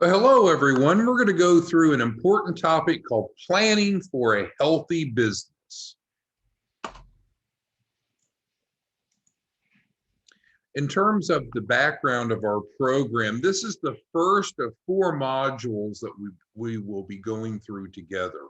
Well, hello, everyone. We're going to go through an important topic called planning for a healthy business. In terms of the background of our program, this is the first of 4 modules that we will be going through together.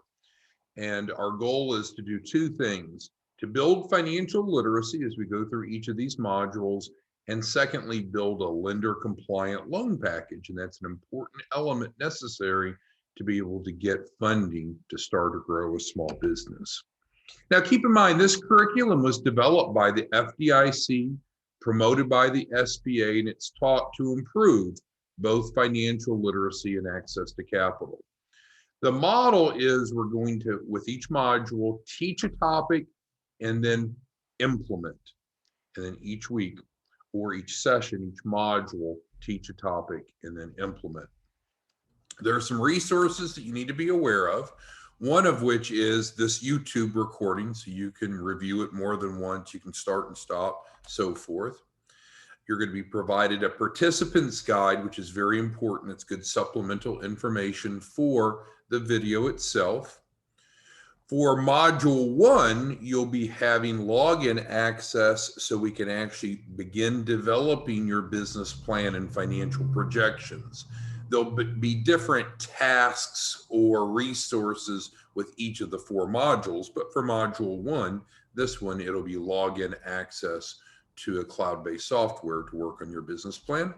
And our goal is to do 2 things: to build financial literacy as we go through each of these modules, and secondly, build a lender compliant loan package. And that's an important element necessary to be able to get funding to start or grow a small business. Now, keep in mind, this curriculum was developed by the FDIC, promoted by the SBA, and it's taught to improve both financial literacy and access to capital. The model is we're going to, with each module, teach a topic and then implement. And then each week or each session, each module, teach a topic and then implement. There are some resources that you need to be aware of, one of which is this YouTube recording, so you can review it more than once. You can start and stop, so forth. You're going to be provided a participant's guide, which is very important. It's good supplemental information for the video itself. For module 1, you'll be having login access so we can actually begin developing your business plan and financial projections. There'll be different tasks or resources with each of the 4 modules, but for module 1, this one, it'll be login access to a cloud-based software to work on your business plan.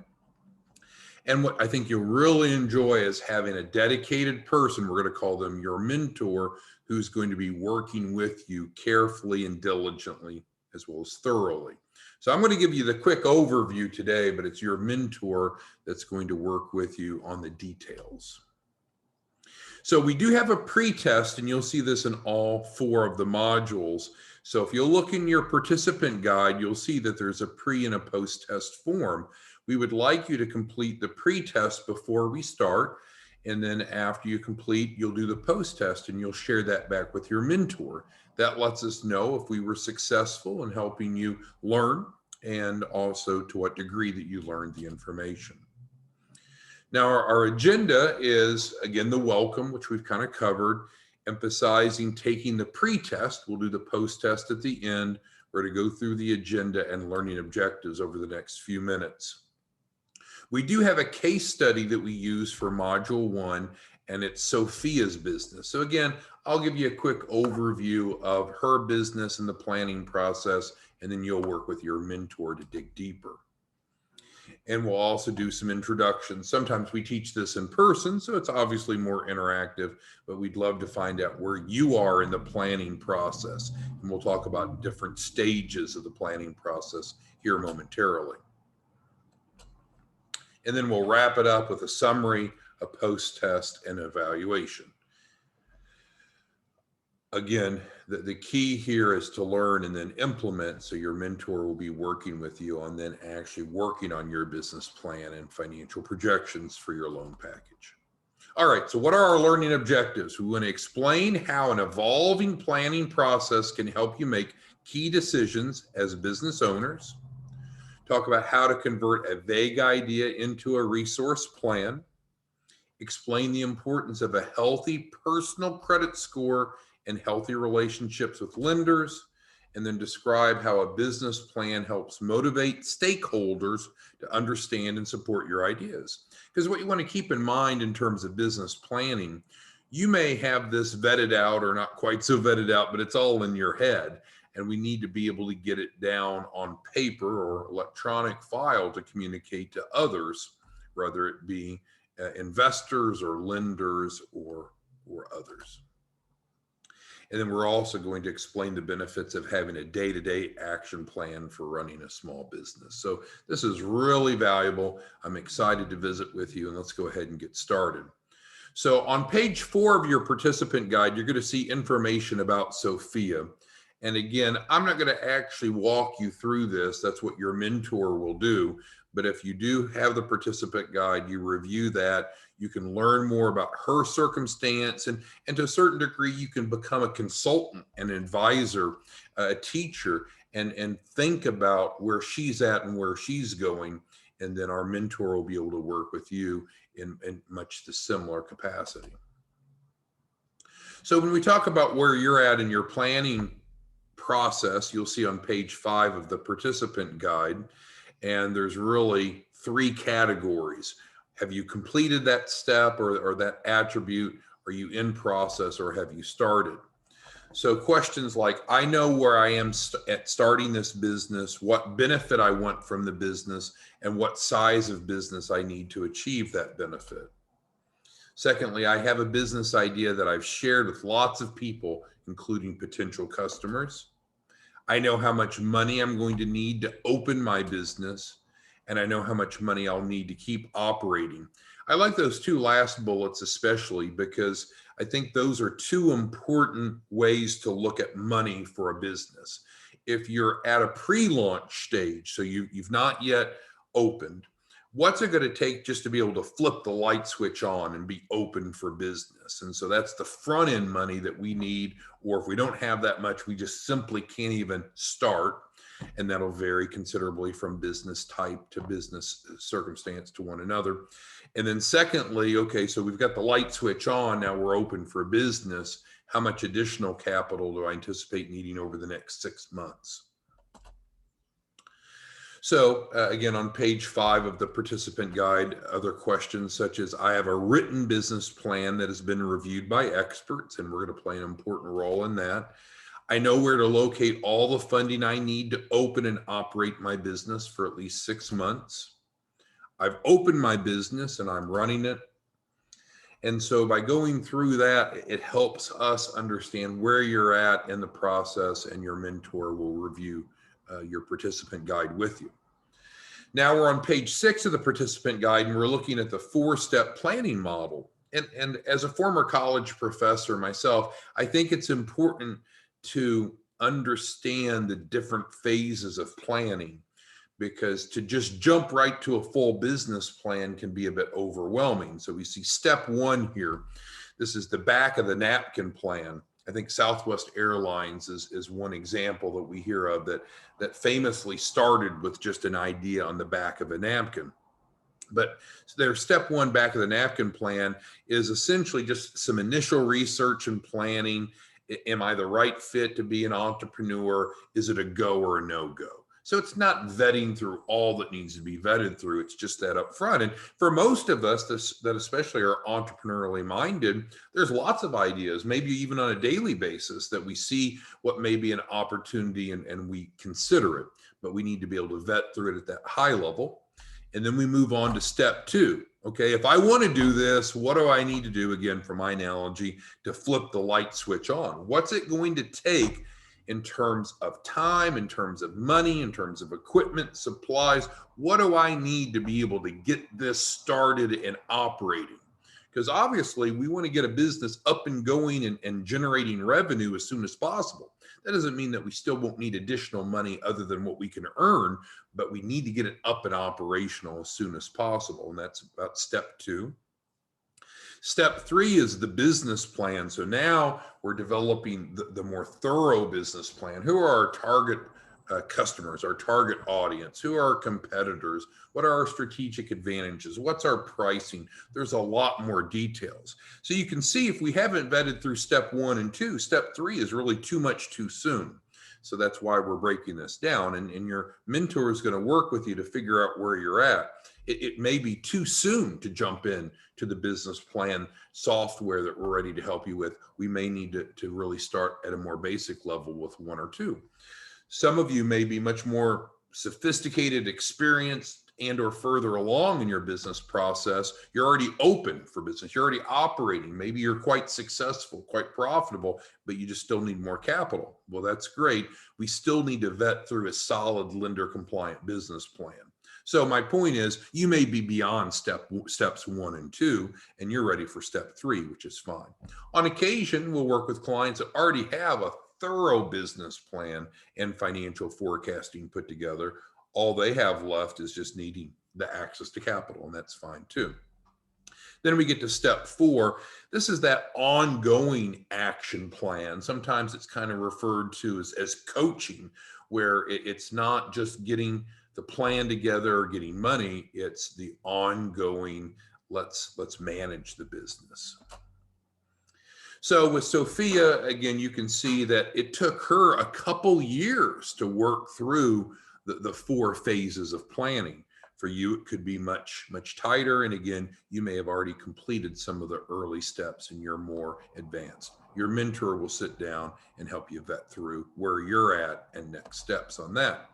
And what I think you'll really enjoy is having a dedicated person, we're going to call them your mentor, who's going to be working with you carefully and diligently, as well as thoroughly. So I'm going to give you the quick overview today, but it's your mentor that's going to work with you on the details. So we do have a pre-test, and you'll see this in all 4 of the modules. So if you'll look in your participant guide, you'll see that there's a pre and a post-test form. We would like you to complete the pre-test before we start. And then after you complete, you'll do the post-test and you'll share that back with your mentor. That lets us know if we were successful in helping you learn and also to what degree that you learned the information. Now, our agenda is, again, the welcome, which we've kind of covered, emphasizing taking the pre-test. We'll do the post-test at the end. We're to go through the agenda and learning objectives over the next few minutes. We do have a case study that we use for module 1, and it's Sophia's business. So again, I'll give you a quick overview of her business and the planning process, and then you'll work with your mentor to dig deeper. And we'll also do some introductions. Sometimes we teach this in person, so it's obviously more interactive, but we'd love to find out where you are in the planning process. And we'll talk about different stages of the planning process here momentarily. And then we'll wrap it up with a summary, a post-test, and evaluation. Again, the key here is to learn and then implement, so your mentor will be working with you on then actually working on your business plan and financial projections for your loan package. All right, so what are our learning objectives? We want to explain how an evolving planning process can help you make key decisions as business owners. Talk about how to convert a vague idea into a resource plan. Explain the importance of a healthy personal credit score and healthy relationships with lenders, and then describe how a business plan helps motivate stakeholders to understand and support your ideas. Because what you want to keep in mind in terms of business planning, you may have this vetted out or not quite so vetted out, but it's all in your head. And we need to be able to get it down on paper or electronic file to communicate to others, whether it be investors or lenders or others. And then we're also going to explain the benefits of having a day-to-day action plan for running a small business. So this is really valuable. I'm excited to visit with you, and let's go ahead and get started. So on page 4 of your participant guide, you're going to see information about Sophia. And again, I'm not going to actually walk you through this. That's what your mentor will do. But if you do have the participant guide, you review that, you can learn more about her circumstance, and to a certain degree, you can become a consultant, an advisor, a teacher, and think about where she's at and where she's going and then our mentor will be able to work with you in much the similar capacity. So when we talk about where you're at in your planning process, you'll see on page 5 of the participant guide, and there's really 3 categories. Have you completed that step or that attribute? Are you in process, or have you started? So questions like, I know where I am at starting this business, what benefit I want from the business, and what size of business I need to achieve that benefit. Secondly, I have a business idea that I've shared with lots of people, including potential customers. I know how much money I'm going to need to open my business, and I know how much money I'll need to keep operating. I like those 2 last bullets especially because I think those are 2 important ways to look at money for a business. If you're at a pre-launch stage, so you've not yet opened, what's it going to take just to be able to flip the light switch on and be open for business? And so that's the front end money that we need, or if we don't have that much, we just simply can't even start. And that'll vary considerably from business type to business circumstance to one another. And then secondly, okay, so we've got the light switch on, now we're open for business. How much additional capital do I anticipate needing over the next 6 months? So again, on page 5 of the participant guide, other questions such as, I have a written business plan that has been reviewed by experts, and we're going to play an important role in that. I know where to locate all the funding I need to open and operate my business for at least 6 months. I've opened my business and I'm running it. And so by going through that, it helps us understand where you're at in the process, and your mentor will review your participant guide with you. Now we're on page 6 of the participant guide, and we're looking at the 4-step planning model. And as a former college professor myself, I think it's important to understand the different phases of planning, because to just jump right to a full business plan can be a bit overwhelming. So we see step 1 here. This is the back of the napkin plan. I think Southwest Airlines is one example that we hear of that famously started with just an idea on the back of a napkin. But their step 1 back of the napkin plan is essentially just some initial research and planning. Am I the right fit to be an entrepreneur? Is it a go or a no-go? So it's not vetting through all that needs to be vetted through. It's just that up front. And for most of us that especially are entrepreneurially minded, there's lots of ideas, maybe even on a daily basis, that we see what may be an opportunity and we consider it. But we need to be able to vet through it at that high level. And then we move on to step 2. Okay, if I want to do this, what do I need to do, again, for my analogy, to flip the light switch on? What's it going to take in terms of time, in terms of money, in terms of equipment, supplies? What do I need to be able to get this started and operating? Because obviously we want to get a business up and going and generating revenue as soon as possible. That doesn't mean that we still won't need additional money other than what we can earn, but we need to get it up and operational as soon as possible. And that's about step 2. Step 3 is the business plan. So now we're developing the more thorough business plan. Who are our target customers, our target audience? Who are our competitors? What are our strategic advantages? What's our pricing? There's a lot more details. So you can see, if we haven't vetted through step 1 and 2, step 3 is really too much too soon. So that's why we're breaking this down. And your mentor is going to work with you to figure out where you're at. It may be too soon to jump in to the business plan software that we're ready to help you with. We may need to really start at a more basic level with 1 or 2. Some of you may be much more sophisticated, experienced, and or further along in your business process. You're already open for business. You're already operating. Maybe you're quite successful, quite profitable, but you just still need more capital. Well, that's great. We still need to vet through a solid lender compliant business plan. So my point is, you may be beyond steps 1 and 2, and you're ready for step 3, which is fine. On occasion, we'll work with clients that already have a thorough business plan and financial forecasting put together. All they have left is just needing the access to capital, and that's fine too. Then we get to step 4. This is that ongoing action plan. Sometimes it's kind of referred to as coaching, where it's not just getting the plan together or getting money. It's the ongoing, let's manage the business. So with Sophia, again, you can see that it took her a couple years to work through the 4 phases of planning. For you, it could be much tighter. And again, you may have already completed some of the early steps and you're more advanced. Your mentor will sit down and help you vet through where you're at and next steps on that.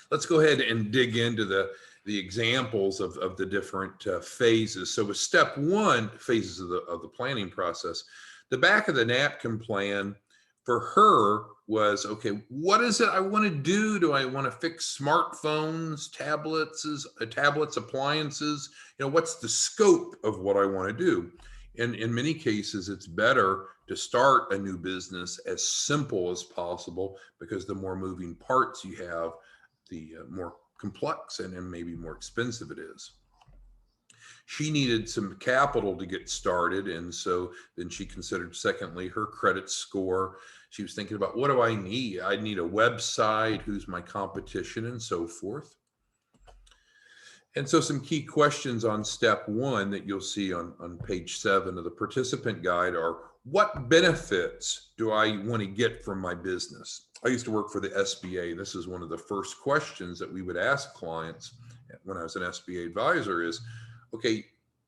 Let's go ahead and dig into the examples of the different phases. So with step 1, phases of the planning process, the back of the napkin plan for her was, okay, what is it I want to do? Do I want to fix smartphones, tablets, appliances? What's the scope of what I want to do? And in many cases, it's better to start a new business as simple as possible, because the more moving parts you have, the more complex and maybe more expensive it is. She needed some capital to get started. And so then she considered, secondly, her credit score. She was thinking about, what do I need? I need a website, who's my competition, and so forth. And so some key questions on step 1 that you'll see on page 7 of the participant guide are, what benefits do I want to get from my business? I used to work for the SBA. This is one of the first questions that we would ask clients when I was an SBA advisor is, okay,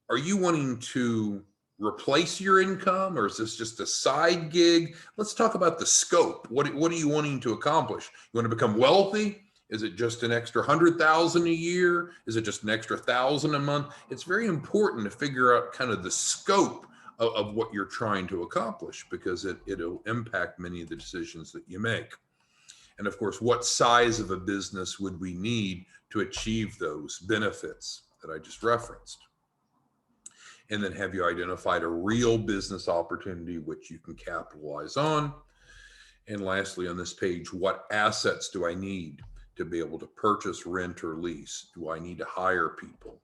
are you wanting to replace your income, or is this just a side gig? Let's talk about the scope. What are you wanting to accomplish? You want to become wealthy? Is it just an extra 100,000 a year? Is it just an extra 1,000 a month? It's very important to figure out kind of the scope of what you're trying to accomplish, because it'll impact many of the decisions that you make. And of course, what size of a business would we need to achieve those benefits that I just referenced? And then, have you identified a real business opportunity which you can capitalize on? And lastly, on this page, what assets do I need to be able to purchase, rent, or lease? Do I need to hire people?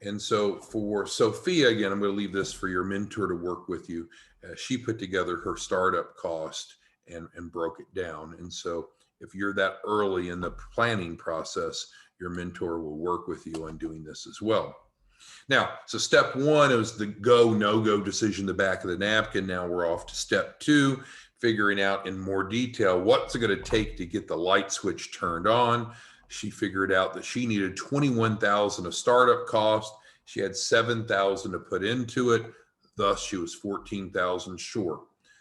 And so for Sophia, again, I'm going to leave this for your mentor to work with you. She put together her startup cost and broke it down. And so if you're that early in the planning process, your mentor will work with you on doing this as well. Now, so step 1 is the go, no-go decision, the back of the napkin. Now we're off to step 2, figuring out in more detail what's it going to take to get the light switch turned on. She figured out that she needed $21,000 of startup cost. She had $7,000 to put into it. Thus, she was $14,000 short.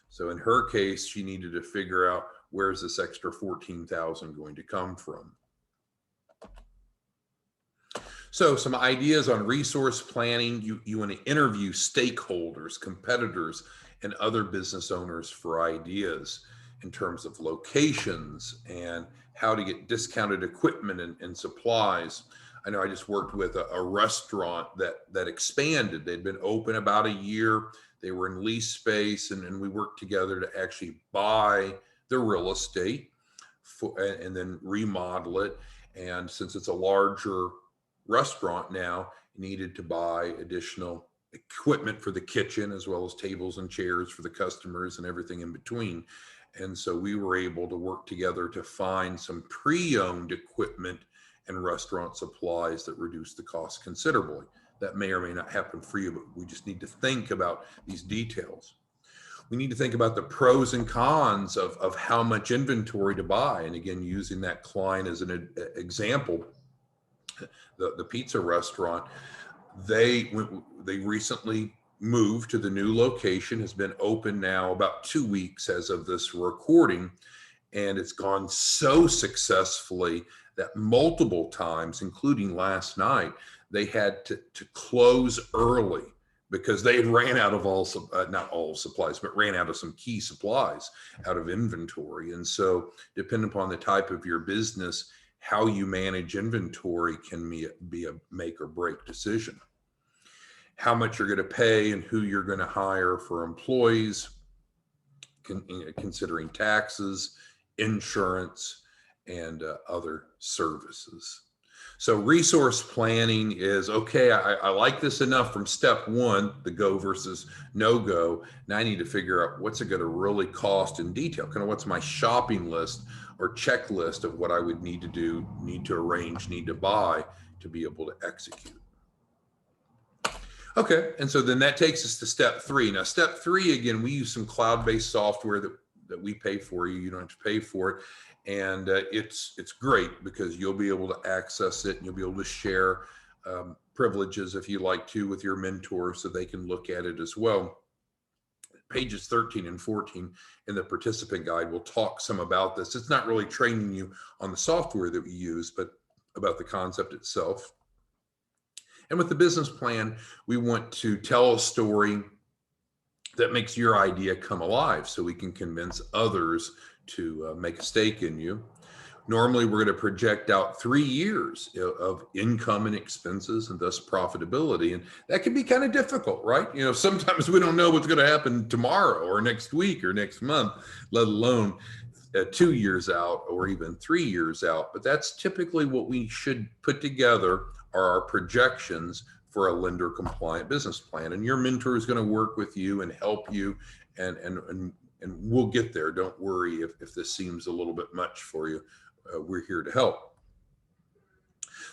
So in her case, she needed to figure out, where's this extra $14,000 going to come from? So some ideas on resource planning. You want to interview stakeholders, competitors, and other business owners for ideas in terms of locations and how to get discounted equipment and supplies. I know I just worked with a restaurant that expanded. They'd been open about a year. They were in lease space, and we worked together to actually buy the real estate and then remodel it. And since it's a larger restaurant now, needed to buy additional equipment for the kitchen, as well as tables and chairs for the customers and everything in between. And so we were able to work together to find some pre-owned equipment and restaurant supplies that reduce the cost considerably. That may or may not happen for you, but we just need to think about these details. We need to think about the pros and cons of how much inventory to buy. And again, using that client as an example, the pizza restaurant, they recently moved to the new location, has been open now about 2 weeks as of this recording, and it's gone so successfully that multiple times, including last night, they had to close early because they had ran out of not all supplies, but ran out of some key supplies out of inventory. And so depending upon the type of your business, how you manage inventory can be a make or break decision. How much you're going to pay and who you're going to hire for employees, considering taxes, insurance, and other services. So resource planning is, okay, I like this enough from step 1, the go versus no go. Now I need to figure out what's it going to really cost in detail. Kind of what's my shopping list or checklist of what I would need to do, need to arrange, need to buy to be able to execute. Okay, and so then that takes us to step 3. Now, step 3, again, we use some cloud-based software that we pay for you. You don't have to pay for it. And it's great because you'll be able to access it and you'll be able to share privileges if you like to with your mentor so they can look at it as well. Pages 13 and 14 in the participant guide will talk some about this. It's not really training you on the software that we use, but about the concept itself. And with the business plan, we want to tell a story that makes your idea come alive so we can convince others to make a stake in you. Normally, we're going to project out 3 years of income and expenses and thus profitability. And that can be kind of difficult, right? You know, sometimes we don't know what's going to happen tomorrow or next week or next month, let alone 2 years out or even 3 years out. But that's typically what we should put together are our projections for a lender compliant business plan. And your mentor is going to work with you and help you and we'll get there. Don't worry if this seems a little bit much for you. We're here to help.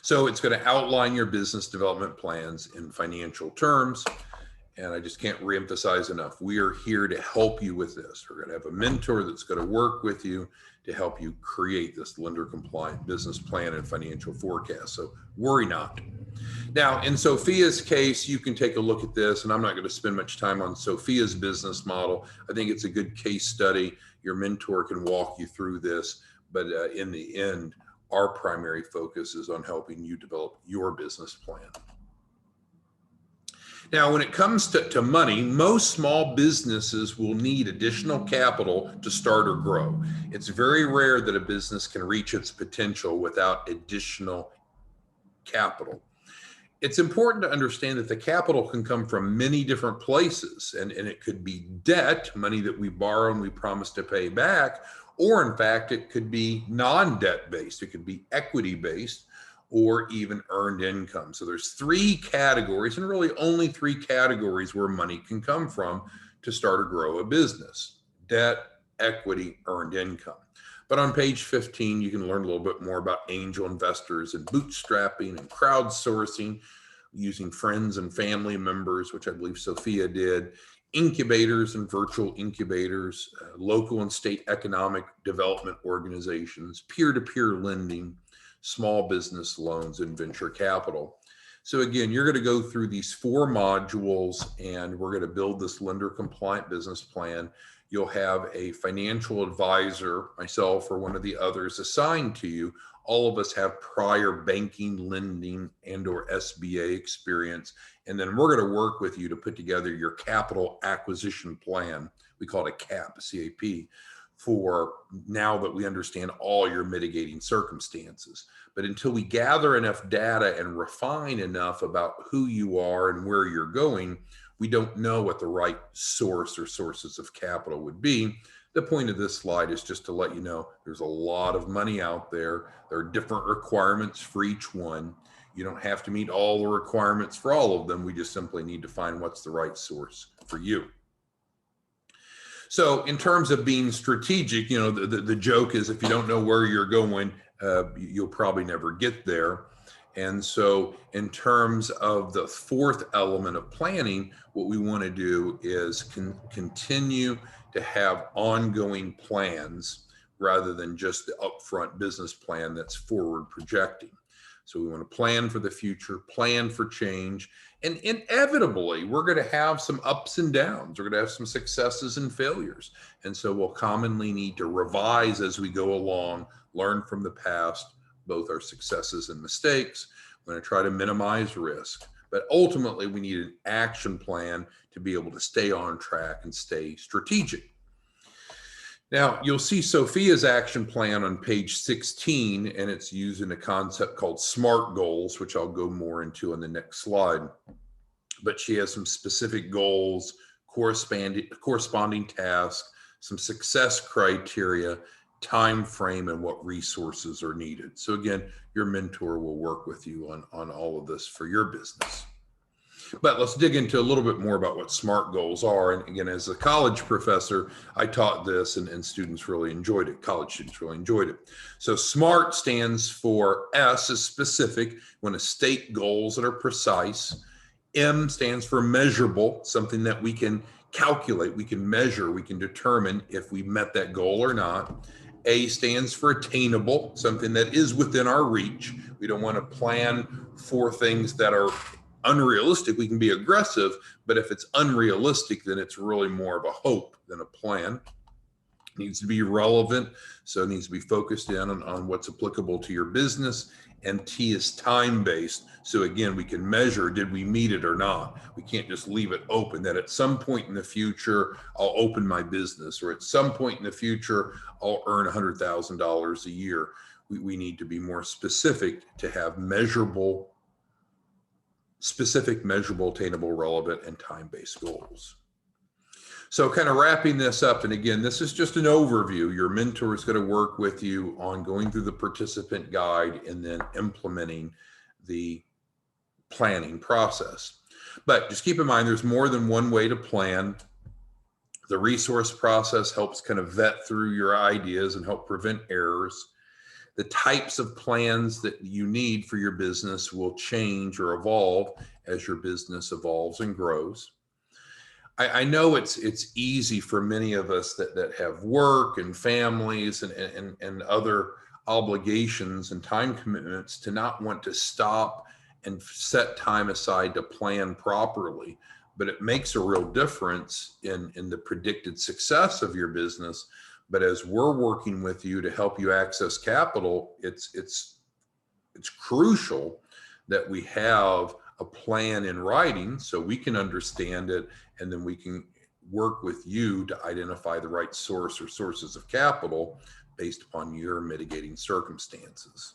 So it's going to outline your business development plans in financial terms. And I just can't reemphasize enough. We are here to help you with this. We're going to have a mentor that's going to work with you to help you create this lender compliant business plan and financial forecast. So worry not. Now, in Sophia's case, you can take a look at this, and I'm not going to spend much time on Sophia's business model. I think it's a good case study. Your mentor can walk you through this, but in the end, our primary focus is on helping you develop your business plan. Now, when it comes to money, most small businesses will need additional capital to start or grow. It's very rare that a business can reach its potential without additional capital. It's important to understand that the capital can come from many different places, and it could be debt, money that we borrow and we promise to pay back, or in fact, it could be non-debt based. It could be equity based or even earned income. So there's 3 categories, and really only 3 categories where money can come from to start or grow a business: debt, equity, earned income. But on page 15, you can learn a little bit more about angel investors and bootstrapping and crowdsourcing, using friends and family members, which I believe Sophia did, incubators and virtual incubators, local and state economic development organizations, peer-to-peer lending, small business loans, and venture capital. So again, you're going to go through these 4 modules, and we're going to build this lender compliant business plan. You'll have a financial advisor, myself or one of the others, assigned to you. All of us have prior banking, lending, and or SBA experience. And then we're going to work with you to put together your capital acquisition plan. We call it a CAP, C-A-P, for now that we understand all your mitigating circumstances. But until we gather enough data and refine enough about who you are and where you're going, we don't know what the right source or sources of capital would be. The point of this slide is just to let you know there's a lot of money out there. There are different requirements for each one. You don't have to meet all the requirements for all of them. We just simply need to find what's the right source for you. So in terms of being strategic, you know, the joke is if you don't know where you're going, you'll probably never get there. And so in terms of the 4th element of planning, what we want to do is continue to have ongoing plans rather than just the upfront business plan that's forward projecting. So we want to plan for the future, plan for change, and inevitably we're going to have some ups and downs. We're going to have some successes and failures. And so we'll commonly need to revise as we go along, learn from the past, both our successes and mistakes. We're going to try to minimize risk, but ultimately we need an action plan to be able to stay on track and stay strategic. Now, you'll see Sophia's action plan on page 16, and it's using a concept called SMART goals, which I'll go more into on the next slide. But she has some specific goals, corresponding tasks, some success criteria, time frame, and what resources are needed. So again, your mentor will work with you on all of this for your business. But let's dig into a little bit more about what SMART goals are. And again, as a college professor, I taught this and students really enjoyed it. College students really enjoyed it. So SMART stands for S is specific. We want to state goals that are precise. M stands for measurable, something that we can calculate, we can measure, we can determine if we met that goal or not. A stands for attainable, something that is within our reach. We don't want to plan for things that are unrealistic. We can be aggressive, but if it's unrealistic, then it's really more of a hope than a plan. It needs to be relevant, so it needs to be focused in on what's applicable to your business. And T is time-based, so again, we can measure, did we meet it or not? We can't just leave it open, that at some point in the future, I'll open my business, or at some point in the future, I'll earn $100,000 a year. We need to be more specific to have measurable, specific, measurable, attainable, relevant, and time-based goals. So kind of wrapping this up, and again, this is just an overview. Your mentor is going to work with you on going through the participant guide and then implementing the planning process. But just keep in mind, there's more than one way to plan. The resource process helps kind of vet through your ideas and help prevent errors. The types of plans that you need for your business will change or evolve as your business evolves and grows. I know it's easy for many of us that have work and families and other obligations and time commitments to not want to stop and set time aside to plan properly. But it makes a real difference in the predicted success of your business. But as we're working with you to help you access capital, it's crucial that we have a plan in writing so we can understand it, and then we can work with you to identify the right source or sources of capital based upon your mitigating circumstances.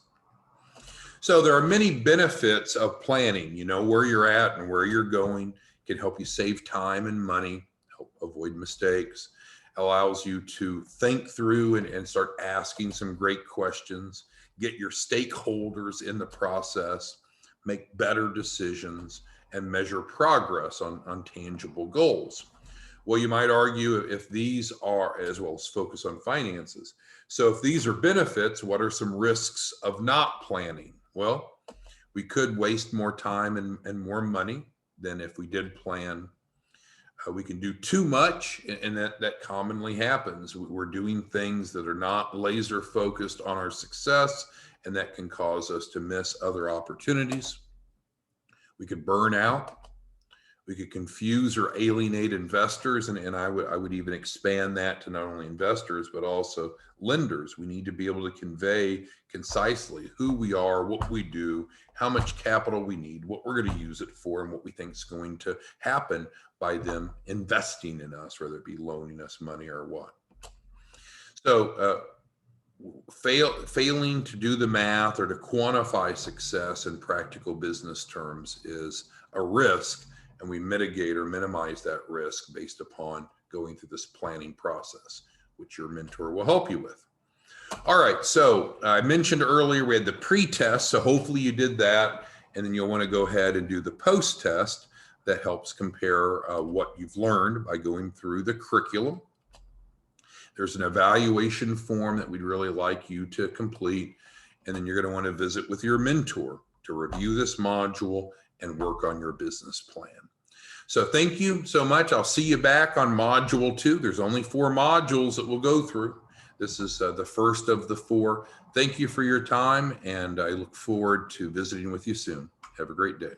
So there are many benefits of planning. You know where you're at and where you're going. It can help you save time and money, help avoid mistakes, allows you to think through and start asking some great questions, get your stakeholders in the process, make better decisions, and measure progress on tangible goals. Well, you might argue if these are, as well as focus on finances. So if these are benefits, what are some risks of not planning? Well, we could waste more time and more money than if we did plan. We can do too much, and that commonly happens. We're doing things that are not laser focused on our success, and that can cause us to miss other opportunities. We could burn out. We could confuse or alienate investors, and I would even expand that to not only investors, but also lenders. We need to be able to convey concisely who we are, what we do, how much capital we need, what we're going to use it for, and what we think is going to happen by them investing in us, whether it be loaning us money or what. So failing to do the math or to quantify success in practical business terms is a risk, and we mitigate or minimize that risk based upon going through this planning process, which your mentor will help you with. All right, so I mentioned earlier we had the pre-test, so hopefully you did that, and then you'll want to go ahead and do the post-test that helps compare what you've learned by going through the curriculum. There's an evaluation form that we'd really like you to complete, and then you're going to want to visit with your mentor to review this module and work on your business plan. So thank you so much. I'll see you back on module 2. There's only 4 modules that we'll go through. This is the first of the 4. Thank you for your time, and I look forward to visiting with you soon. Have a great day.